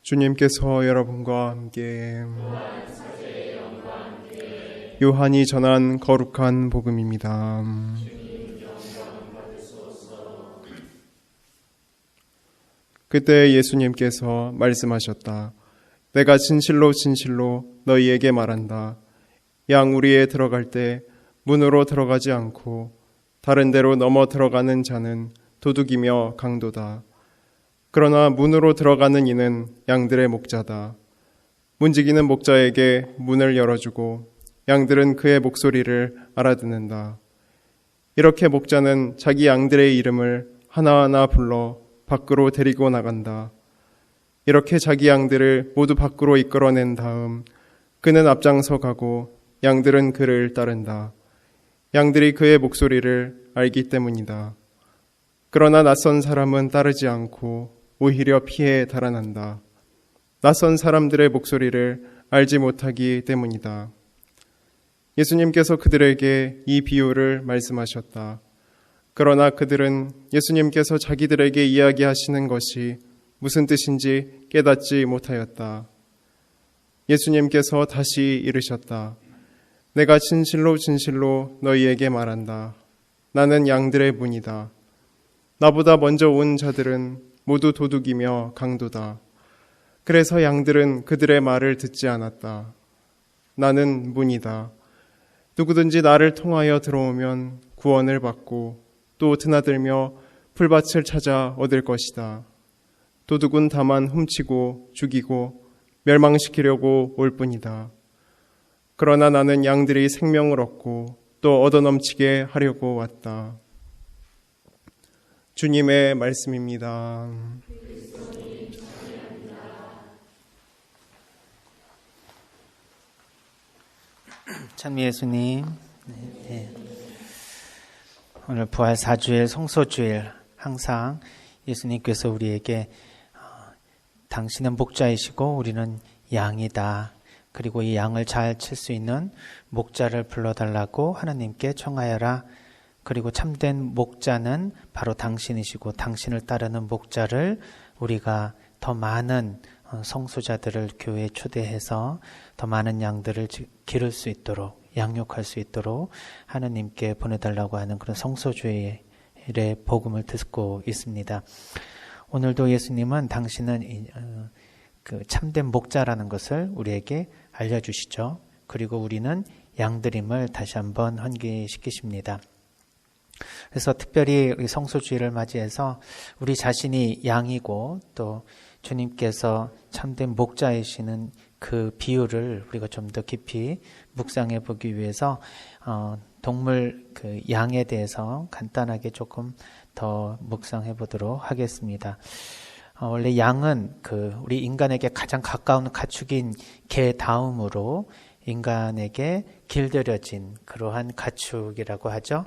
주님께서 여러분과 함께 요한이 전한 거룩한 복음입니다. 그때 예수님께서 말씀하셨다. 내가 진실로 진실로 너희에게 말한다. 양우리에 들어갈 때 문으로 들어가지 않고 다른 데로 넘어 들어가는 자는 도둑이며 강도다. 그러나 문으로 들어가는 이는 양들의 목자다. 문지기는 목자에게 문을 열어주고 양들은 그의 목소리를 알아듣는다. 이렇게 목자는 자기 양들의 이름을 하나하나 불러 밖으로 데리고 나간다. 이렇게 자기 양들을 모두 밖으로 이끌어낸 다음 그는 앞장서 가고 양들은 그를 따른다. 양들이 그의 목소리를 알기 때문이다. 그러나 낯선 사람은 따르지 않고 오히려 피해 달아난다. 낯선 사람들의 목소리를 알지 못하기 때문이다. 예수님께서 그들에게 이 비유를 말씀하셨다. 그러나 그들은 예수님께서 자기들에게 이야기하시는 것이 무슨 뜻인지 깨닫지 못하였다. 예수님께서 다시 이르셨다. 내가 진실로 진실로 너희에게 말한다. 나는 양들의 문이다. 나보다 먼저 온 자들은 모두 도둑이며 강도다. 그래서 양들은 그들의 말을 듣지 않았다. 나는 문이다. 누구든지 나를 통하여 들어오면 구원을 받고 또 드나들며 풀밭을 찾아 얻을 것이다. 도둑은 다만 훔치고 죽이고 멸망시키려고 올 뿐이다. 그러나 나는 양들이 생명을 얻고 또 얻어넘치게 하려고 왔다. 주님의 말씀입니다. 참 예수님, 네. 오늘 부활 4주일 성소주일 항상 예수님께서 우리에게 당신은 목자이시고 우리는 양이다. 그리고 이 양을 잘 칠 수 있는 목자를 불러달라고 하나님께 청하여라. 그리고 참된 목자는 바로 당신이시고 당신을 따르는 목자를 우리가 더 많은 성소자들을 교회에 초대해서 더 많은 양들을 기를 수 있도록 양육할 수 있도록 하나님께 보내달라고 하는 그런 성소주의의 복음을 듣고 있습니다. 오늘도 예수님은 당신은 그 참된 목자라는 것을 우리에게 알려주시죠. 그리고 우리는 양들임을 다시 한번 환기시키십니다. 그래서 특별히 성소주의를 맞이해서 우리 자신이 양이고 또 주님께서 참된 목자이시는 그 비유를 우리가 좀 더 깊이 묵상해 보기 위해서 동물 그 양에 대해서 간단하게 조금 더 묵상해 보도록 하겠습니다. 원래 양은 우리 인간에게 가장 가까운 가축인 개 다음으로 인간에게 길들여진 그러한 가축이라고 하죠.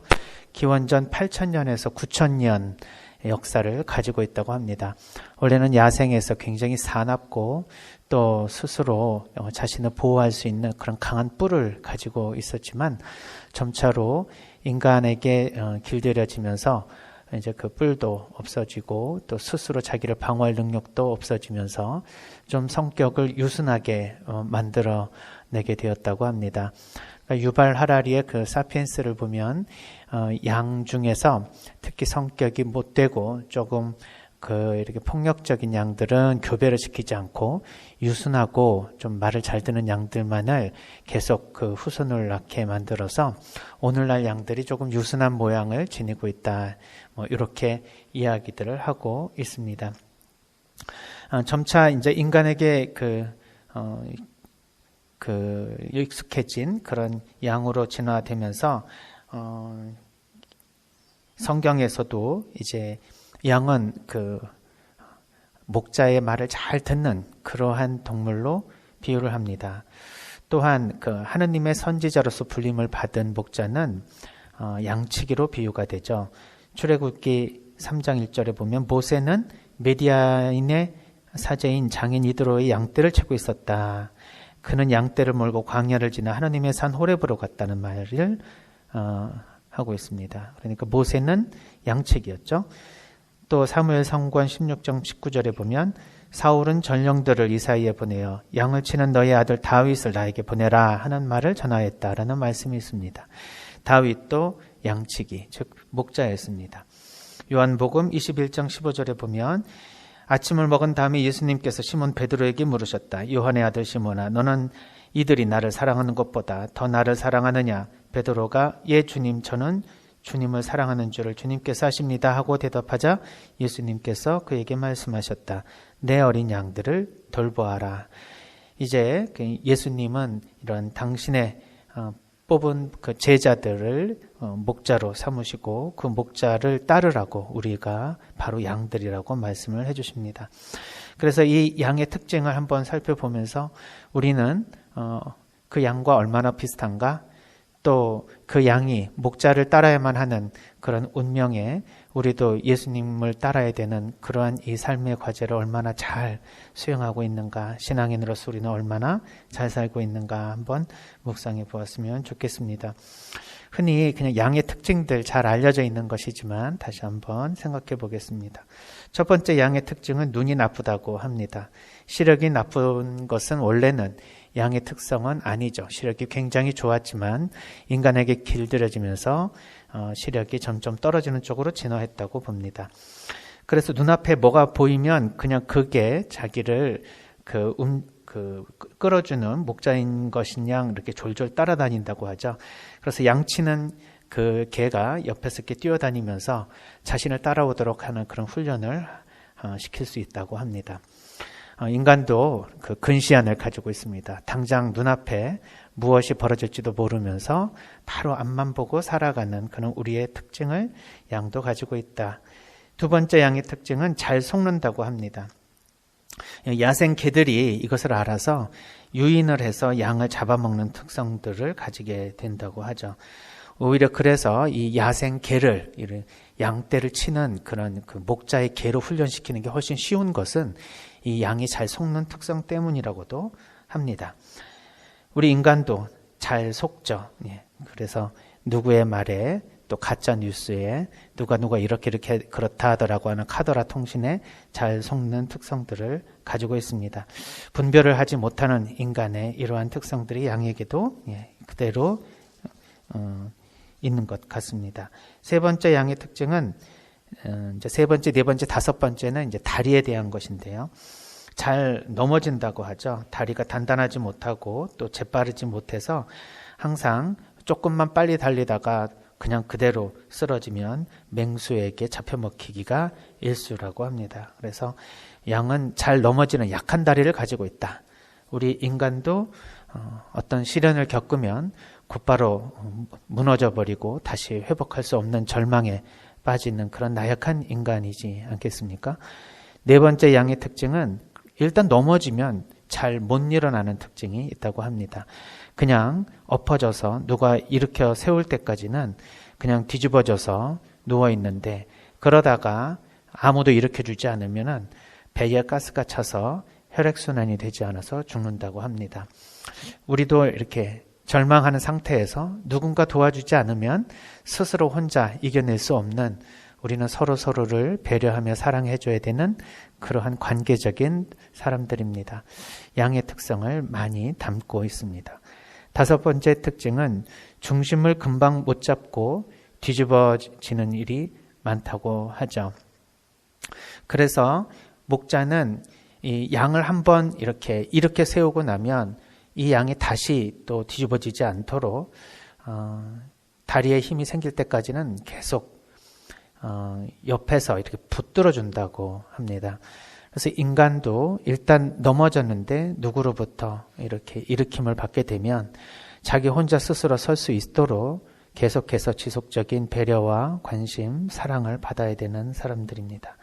기원전 8,000년에서 9,000년 역사를 가지고 있다고 합니다. 원래는 야생에서 굉장히 사납고 또 스스로 자신을 보호할 수 있는 그런 강한 뿔을 가지고 있었지만 점차로 인간에게 길들여지면서 이제 그 뿔도 없어지고 또 스스로 자기를 방어할 능력도 없어지면서 좀 성격을 유순하게 만들어내게 되었다고 합니다. 그러니까 유발 하라리의 그 사피엔스를 보면 양 중에서 특히 성격이 못되고 조금 이렇게 폭력적인 양들은 교배를 시키지 않고 유순하고 좀 말을 잘 듣는 양들만을 계속 그 후손을 낳게 만들어서 오늘날 양들이 조금 유순한 모양을 지니고 있다. 이렇게 이야기들을 하고 있습니다. 점차 이제 인간에게 익숙해진 그런 양으로 진화되면서 성경에서도 이제 양은 목자의 말을 잘 듣는 그러한 동물로 비유를 합니다. 또한 하느님의 선지자로서 불림을 받은 목자는 양치기로 비유가 되죠. 출애굽기 3장 1절에 보면 모세는 미디안의 사제인 장인 이드로의 양떼를 치고 있었다. 그는 양떼를 몰고 광야를 지나 하느님의 산 호렙으로 갔다는 말을 하고 있습니다. 그러니까 모세는 양치기였죠. 또 사무엘상권 16장 19절에 보면 사울은 전령들을 이사이에 보내어 양을 치는 너의 아들 다윗을 나에게 보내라 하는 말을 전하였다라는 말씀이 있습니다. 다윗도 양치기, 즉 목자였습니다. 요한복음 21장 15절에 보면 아침을 먹은 다음에 예수님께서 시몬 베드로에게 물으셨다. 요한의 아들 시몬아, 너는 이들이 나를 사랑하는 것보다 더 나를 사랑하느냐? 베드로가 예 주님, 저는 주님을 사랑하는 줄을 주님께서 아십니다 하고 대답하자 예수님께서 그에게 말씀하셨다. 내 어린 양들을 돌보아라. 이제 예수님은 이런 당신의 뽑은 그 제자들을 목자로 삼으시고 그 목자를 따르라고 우리가 바로 양들이라고 말씀을 해주십니다. 그래서 이 양의 특징을 한번 살펴보면서 우리는 그 양과 얼마나 비슷한가? 또 그 양이 목자를 따라야만 하는 그런 운명에 우리도 예수님을 따라야 되는 그러한 이 삶의 과제를 얼마나 잘 수행하고 있는가, 신앙인으로서 우리는 얼마나 잘 살고 있는가 한번 묵상해 보았으면 좋겠습니다. 흔히 그냥 양의 특징들 잘 알려져 있는 것이지만 다시 한번 생각해 보겠습니다. 첫 번째 양의 특징은 눈이 나쁘다고 합니다. 시력이 나쁜 것은 원래는 양의 특성은 아니죠. 시력이 굉장히 좋았지만 인간에게 길들여지면서 시력이 점점 떨어지는 쪽으로 진화했다고 봅니다. 그래서 눈앞에 뭐가 보이면 그냥 그게 자기를 끌어주는 목자인 것인 양 이렇게 졸졸 따라다닌다고 하죠. 그래서 양치는 그 개가 옆에서 이렇게 뛰어다니면서 자신을 따라오도록 하는 그런 훈련을 시킬 수 있다고 합니다. 인간도 그 근시안을 가지고 있습니다. 당장 눈앞에 무엇이 벌어질지도 모르면서 바로 앞만 보고 살아가는 그런 우리의 특징을 양도 가지고 있다. 두 번째 양의 특징은 잘 속는다고 합니다. 야생 개들이 이것을 알아서 유인을 해서 양을 잡아먹는 특성들을 가지게 된다고 하죠. 오히려 그래서 이 야생 개를, 양떼를 치는 그런 그 목자의 개로 훈련시키는 게 훨씬 쉬운 것은 이 양이 잘 속는 특성 때문이라고도 합니다. 우리 인간도 잘 속죠. 그래서 누구의 말에 또 가짜 뉴스에 누가 이렇게 그렇다 하더라고 하는 카더라 통신에 잘 속는 특성들을 가지고 있습니다. 분별을 하지 못하는 인간의 이러한 특성들이 양에게도 그대로 있는 것 같습니다. 세 번째 양의 특징은 이제 세 번째, 네 번째, 다섯 번째는 이제 다리에 대한 것인데요. 잘 넘어진다고 하죠. 다리가 단단하지 못하고 또 재빠르지 못해서 항상 조금만 빨리 달리다가 그냥 그대로 쓰러지면 맹수에게 잡혀먹히기가 일쑤라고 합니다. 그래서 양은 잘 넘어지는 약한 다리를 가지고 있다. 우리 인간도 어떤 시련을 겪으면 곧바로 무너져 버리고 다시 회복할 수 없는 절망에 빠지는 그런 나약한 인간이지 않겠습니까? 네 번째 양의 특징은 일단 넘어지면 잘 못 일어나는 특징이 있다고 합니다. 그냥 엎어져서 누가 일으켜 세울 때까지는 그냥 뒤집어져서 누워 있는데 그러다가 아무도 일으켜주지 않으면 배에 가스가 차서 혈액순환이 되지 않아서 죽는다고 합니다. 우리도 이렇게 절망하는 상태에서 누군가 도와주지 않으면 스스로 혼자 이겨낼 수 없는 우리는 서로를 배려하며 사랑해줘야 되는 그러한 관계적인 사람들입니다. 양의 특성을 많이 담고 있습니다. 다섯 번째 특징은 중심을 금방 못 잡고 뒤집어지는 일이 많다고 하죠. 그래서 목자는 이 양을 한번 이렇게 세우고 나면 이 양이 다시 또 뒤집어지지 않도록 다리에 힘이 생길 때까지는 계속 옆에서 이렇게 붙들어 준다고 합니다. 그래서 인간도 일단 넘어졌는데 누구로부터 이렇게 일으킴을 받게 되면 자기 혼자 스스로 설 수 있도록 계속해서 지속적인 배려와 관심, 사랑을 받아야 되는 사람들입니다.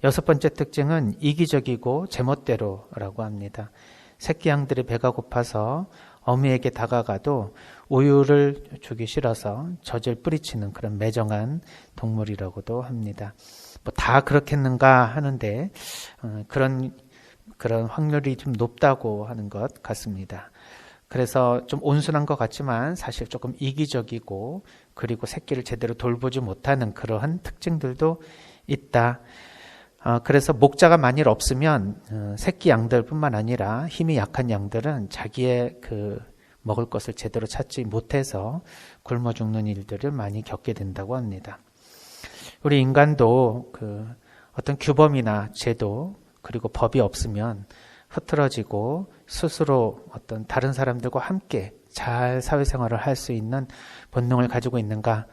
여섯 번째 특징은 이기적이고 제멋대로라고 합니다. 새끼 양들이 배가 고파서 어미에게 다가가도 우유를 주기 싫어서 젖을 뿌리치는 그런 매정한 동물이라고도 합니다. 뭐 다 그렇겠는가 하는데 그런 확률이 좀 높다고 하는 것 같습니다. 그래서 좀 온순한 것 같지만 사실 조금 이기적이고 그리고 새끼를 제대로 돌보지 못하는 그러한 특징들도 있다. 그래서 목자가 만일 없으면 새끼 양들뿐만 아니라 힘이 약한 양들은 자기의 그 먹을 것을 제대로 찾지 못해서 굶어 죽는 일들을 많이 겪게 된다고 합니다. 우리 인간도 그 어떤 규범이나 제도 그리고 법이 없으면 흐트러지고 스스로 어떤 다른 사람들과 함께 잘 사회생활을 할 수 있는 본능을 가지고 있는가?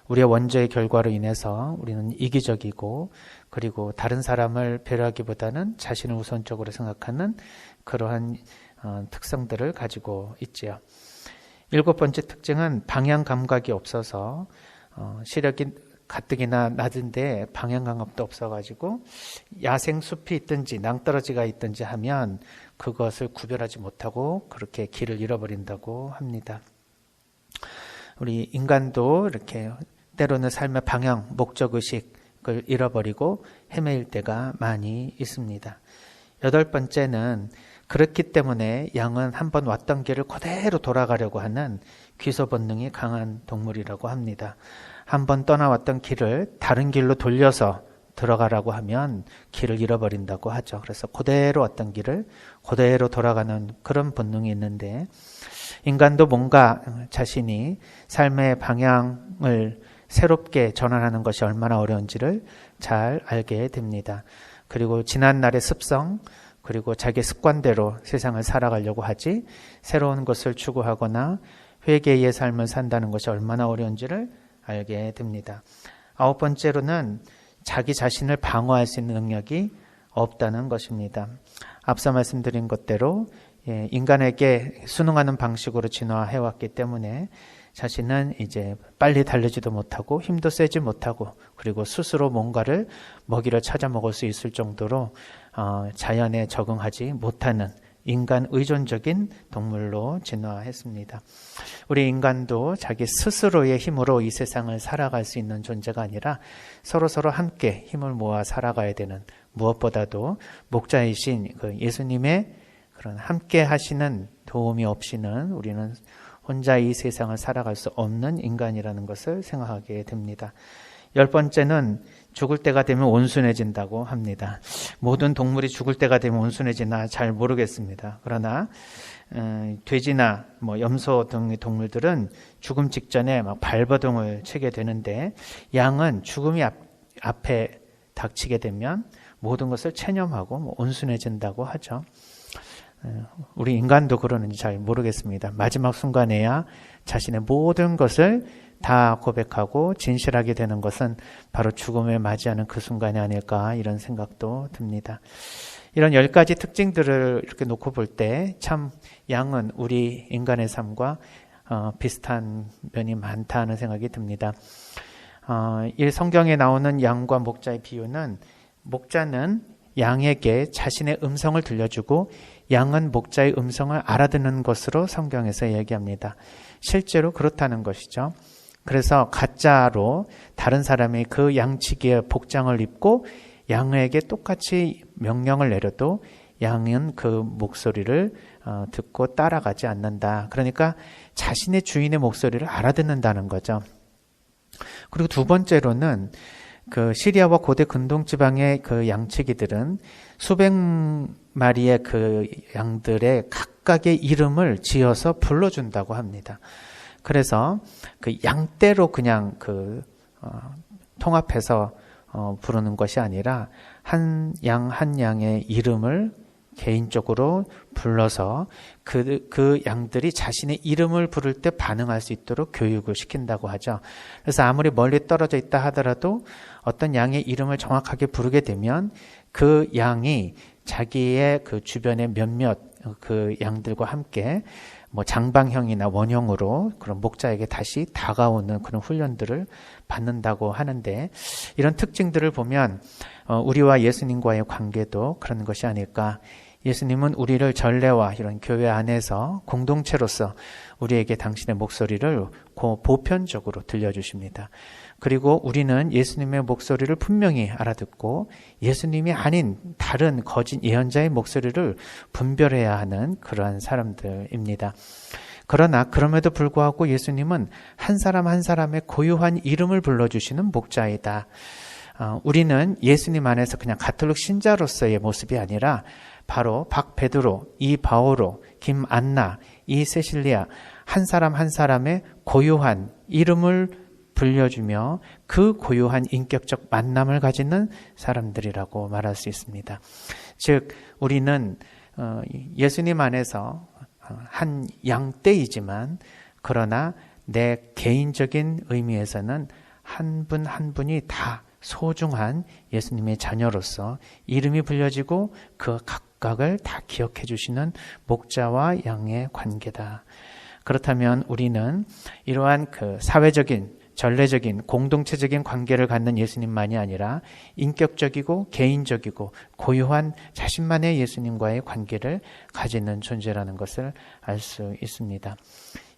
우리의 원죄의 결과로 인해서 우리는 이기적이고 그리고 다른 사람을 배려하기보다는 자신을 우선적으로 생각하는 그러한 특성들을 가지고 있지요. 7번째 특징은 방향 감각이 없어서 시력이 가뜩이나 낮은데 방향 감각도 없어가지고 야생 숲이 있든지 낭떠러지가 있든지 하면 그것을 구별하지 못하고 그렇게 길을 잃어버린다고 합니다. 우리 인간도 이렇게 때로는 삶의 방향, 목적의식을 잃어버리고 헤매일 때가 많이 있습니다. 8번째는 그렇기 때문에 양은 한번 왔던 길을 그대로 돌아가려고 하는 귀소 본능이 강한 동물이라고 합니다. 한번 떠나왔던 길을 다른 길로 돌려서 들어가라고 하면 길을 잃어버린다고 하죠. 그래서 그대로 왔던 길을 그대로 돌아가는 그런 본능이 있는데 인간도 뭔가 자신이 삶의 방향을 새롭게 전환하는 것이 얼마나 어려운지를 잘 알게 됩니다. 그리고 지난날의 습성 그리고 자기 습관대로 세상을 살아가려고 하지 새로운 것을 추구하거나 회개의 삶을 산다는 것이 얼마나 어려운지를 알게 됩니다. 9번째로는 자기 자신을 방어할 수 있는 능력이 없다는 것입니다. 앞서 말씀드린 것대로 인간에게 순응하는 방식으로 진화해왔기 때문에 자신은 이제 빨리 달리지도 못하고 힘도 세지 못하고 그리고 스스로 뭔가를 먹이를 찾아 먹을 수 있을 정도로 자연에 적응하지 못하는 인간 의존적인 동물로 진화했습니다. 우리 인간도 자기 스스로의 힘으로 이 세상을 살아갈 수 있는 존재가 아니라 서로 함께 힘을 모아 살아가야 되는 무엇보다도 목자이신 그 예수님의 그런 함께 하시는 도움이 없이는 우리는 혼자 이 세상을 살아갈 수 없는 인간이라는 것을 생각하게 됩니다. 10번째는 죽을 때가 되면 온순해진다고 합니다. 모든 동물이 죽을 때가 되면 온순해지나 잘 모르겠습니다. 그러나 돼지나 염소 등의 동물들은 죽음 직전에 막 발버둥을 치게 되는데 양은 죽음이 앞에 닥치게 되면 모든 것을 체념하고 온순해진다고 하죠. 우리 인간도 그러는지 잘 모르겠습니다. 마지막 순간에야 자신의 모든 것을 다 고백하고 진실하게 되는 것은 바로 죽음을 맞이하는 그 순간이 아닐까 이런 생각도 듭니다. 이런 10가지 특징들을 이렇게 놓고 볼 때 참 양은 우리 인간의 삶과 비슷한 면이 많다는 생각이 듭니다. 이 성경에 나오는 양과 목자의 비유는 목자는 양에게 자신의 음성을 들려주고 양은 목자의 음성을 알아듣는 것으로 성경에서 얘기합니다. 실제로 그렇다는 것이죠. 그래서 가짜로 다른 사람이 그 양치기에 복장을 입고 양에게 똑같이 명령을 내려도 양은 그 목소리를 듣고 따라가지 않는다. 그러니까 자신의 주인의 목소리를 알아듣는다는 거죠. 그리고 두 번째로는 그 시리아와 고대 근동 지방의 그 양치기들은 수백 마리의 그 양들의 각각의 이름을 지어서 불러준다고 합니다. 그래서 그 양떼로 그냥 통합해서 부르는 것이 아니라 한 양의 이름을 개인적으로 불러서 그 양들이 자신의 이름을 부를 때 반응할 수 있도록 교육을 시킨다고 하죠. 그래서 아무리 멀리 떨어져 있다 하더라도 어떤 양의 이름을 정확하게 부르게 되면 그 양이 자기의 그 주변의 몇몇 그 양들과 함께 장방형이나 원형으로 그런 목자에게 다시 다가오는 그런 훈련들을 받는다고 하는데 이런 특징들을 보면 우리와 예수님과의 관계도 그런 것이 아닐까. 예수님은 우리를 전례와 이런 교회 안에서 공동체로서 우리에게 당신의 목소리를 보편적으로 들려주십니다. 그리고 우리는 예수님의 목소리를 분명히 알아듣고 예수님이 아닌 다른 거짓 예언자의 목소리를 분별해야 하는 그러한 사람들입니다. 그러나 그럼에도 불구하고 예수님은 한 사람 한 사람의 고유한 이름을 불러주시는 목자이다. 우리는 예수님 안에서 그냥 가톨릭 신자로서의 모습이 아니라 바로 박베드로, 이 바오로, 김안나, 이 세실리아 한 사람 한 사람의 고유한 이름을 불려주며 그 고유한 인격적 만남을 가지는 사람들이라고 말할 수 있습니다. 즉 우리는 예수님 안에서 한 양떼이지만 그러나 내 개인적인 의미에서는 한 분 한 분이 다 소중한 예수님의 자녀로서 이름이 불려지고 그 각각을 다 기억해 주시는 목자와 양의 관계다. 그렇다면 우리는 이러한 그 사회적인 전례적인 공동체적인 관계를 갖는 예수님만이 아니라 인격적이고 개인적이고 고유한 자신만의 예수님과의 관계를 가지는 존재라는 것을 알 수 있습니다.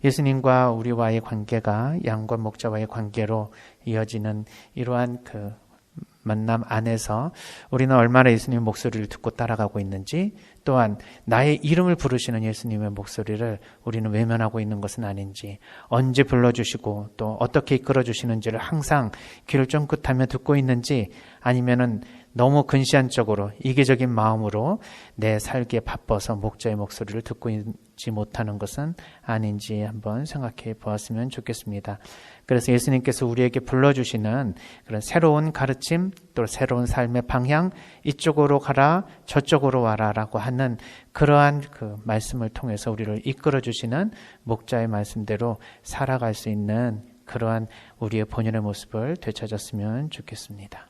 예수님과 우리와의 관계가 양과 목자와의 관계로 이어지는 이러한 그 만남 안에서 우리는 얼마나 예수님의 목소리를 듣고 따라가고 있는지, 또한 나의 이름을 부르시는 예수님의 목소리를 우리는 외면하고 있는 것은 아닌지, 언제 불러주시고 또 어떻게 이끌어주시는지를 항상 귀를 쫑긋하며 듣고 있는지, 아니면은 너무 근시안적으로 이기적인 마음으로 내 살기에 바빠서 목자의 목소리를 듣고 있지 못하는 것은 아닌지 한번 생각해 보았으면 좋겠습니다. 그래서 예수님께서 우리에게 불러주시는 그런 새로운 가르침, 또 새로운 삶의 방향, 이쪽으로 가라, 저쪽으로 와라 라고 하는 그러한 그 말씀을 통해서 우리를 이끌어 주시는 목자의 말씀대로 살아갈 수 있는 그러한 우리의 본연의 모습을 되찾았으면 좋겠습니다.